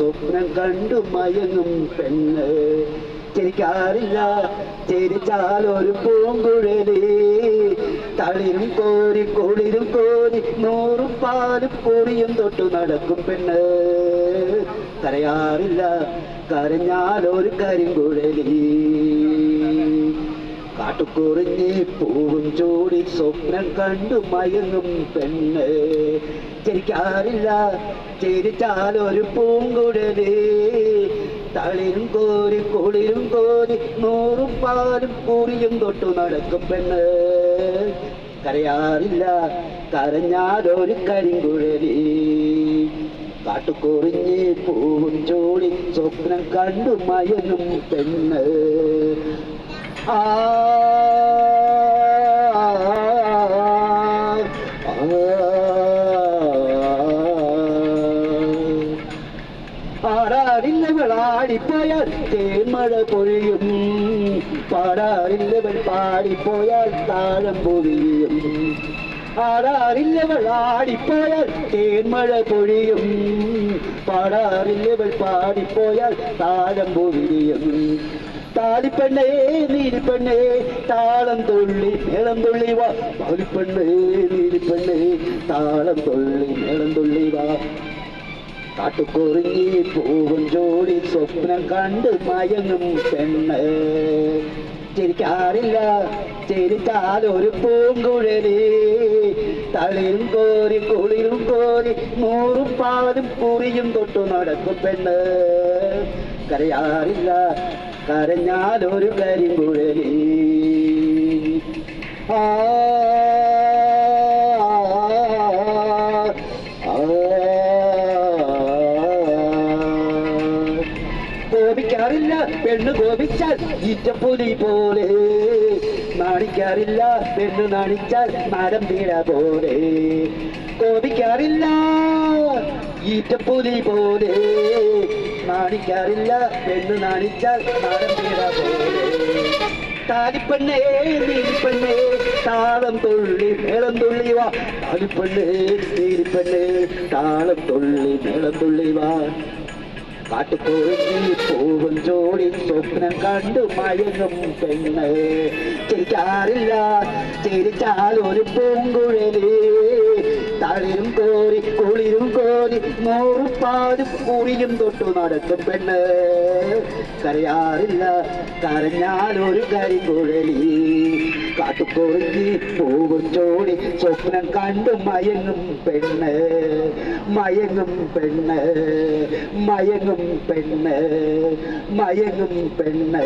സ്വപ്നം കണ്ടു മയങ്ങും പെണ്ണ്. ചിരിക്കാറില്ല ചിരിച്ചാൽ ഒരു പൂങ്കുഴലി, തളിരും കോരി കുളിരും കോരി നൂറും പാലും പൊറിയും തൊട്ടു നടക്കും പെണ്ണ്. കരയാറില്ല കരഞ്ഞാൽ ഒരു കരിങ്കുഴലി, കാട്ടുകുറിഞ്ഞി പൂവും ചൂടി സ്വപ്നം കണ്ടു മയങ്ങും പെണ്ണ്. ചിരിക്കാറില്ല ചിരിച്ചാൽ ഒരു പൂങ്കുഴലി, തളിരും കോരി കുളിരും കോരി നൂറും പാലും പൂരിയും തൊട്ടു നടക്കും പെണ്ണ്. കരയാറില്ല കരഞ്ഞാൽ ഒരു കരിങ്കുഴലി, കാട്ടുകുറിഞ്ഞി പൂവും ചൂടി സ്വപ്നം കണ്ടു മയങ്ങും പെണ്ണ്. പാടാറില്ലവൾ ആടിപ്പോയാൽ തേന്മഴ പൊഴിയും, പാടാറില്ലവൾ പാടിപ്പോയാൽ താഴം പൊഴിയും. ആടാറില്ലവൾ ആടിപ്പോയാൽ തേന്മഴ പൊഴിയും, പാടാറില്ലവൾ പാടിപ്പോയാൽ താഴം പൊഴിയും. താലിപ്പെണ്ണേ നീലിപ്പെണ്ണേ താളം തുള്ളി മേളം തുള്ളി വാ, താലിപ്പെണ്ണേ നീലിപ്പെണ്ണേ താളം തുള്ളി മേളം തുള്ളി വാ. കാട്ടുകുറിഞ്ഞി പൂവും ജോടി സ്വപ്നം കണ്ട് മയങ്ങും പെണ്ണ്. ചിരിക്കാറില്ല ചിരിച്ചാൽ ഒരു പൂങ്കുഴലി, തളിരും കോരി കുളിരും കോരി നൂറും പാലും കുറിയും തൊട്ടു നടക്കും പെണ്ണ്. കരയാറില്ല കരഞ്ഞാൽ ഒരു കരിങ്കുഴലി. കോപിക്കാറില്ല പെണ്ണ് കോപിച്ചാൽ ഈറ്റപ്പുലി പോലെ, നാണിക്കാറില്ല പെണ്ണ് നാണിച്ചാൽ മരം വീഴ പോലെ. കോപിക്കാറില്ല ഈറ്റപ്പുലി പോലെ, നാണിക്കാറില്ല പെണ്ണ് നാണിച്ചാൽ മരം വീഴ പോലെ. താലിപ്പെണ്ണേ നീലിപ്പെണ്ണേ താളം തുള്ളി മേളം തുള്ളി വാ, താലിപ്പെണ്ണേ നീലിപ്പെണ്ണേ താളം തുള്ളി മേളം തുള്ളി വാ. കാട്ടുകുറിഞ്ഞി പൂവും ജോടി സ്വപ്നം കണ്ടു മയങ്ങും പെണ്ണ്. ചിരിക്കാറില്ല ചിരിച്ചാൽ ഒരു പൂങ്കുഴലി, തളിരും കോരി കുളിരും കോരി നൂറും പാലും കുറിയും തൊട്ടു നടക്കും പെണ്ണ്. കരയാറില്ല കരഞ്ഞാൽ ഒരു കരിങ്കുഴലി, കാട്ടുകുറിഞ്ഞി പൂവും ജോടി സ്വപ്നം കണ്ടു മയങ്ങും പെണ്ണ്. മയങ്ങും പെണ്ണ് മയങ്ങും പെണ്ണ് മയങ്ങും പെണ്ണ്.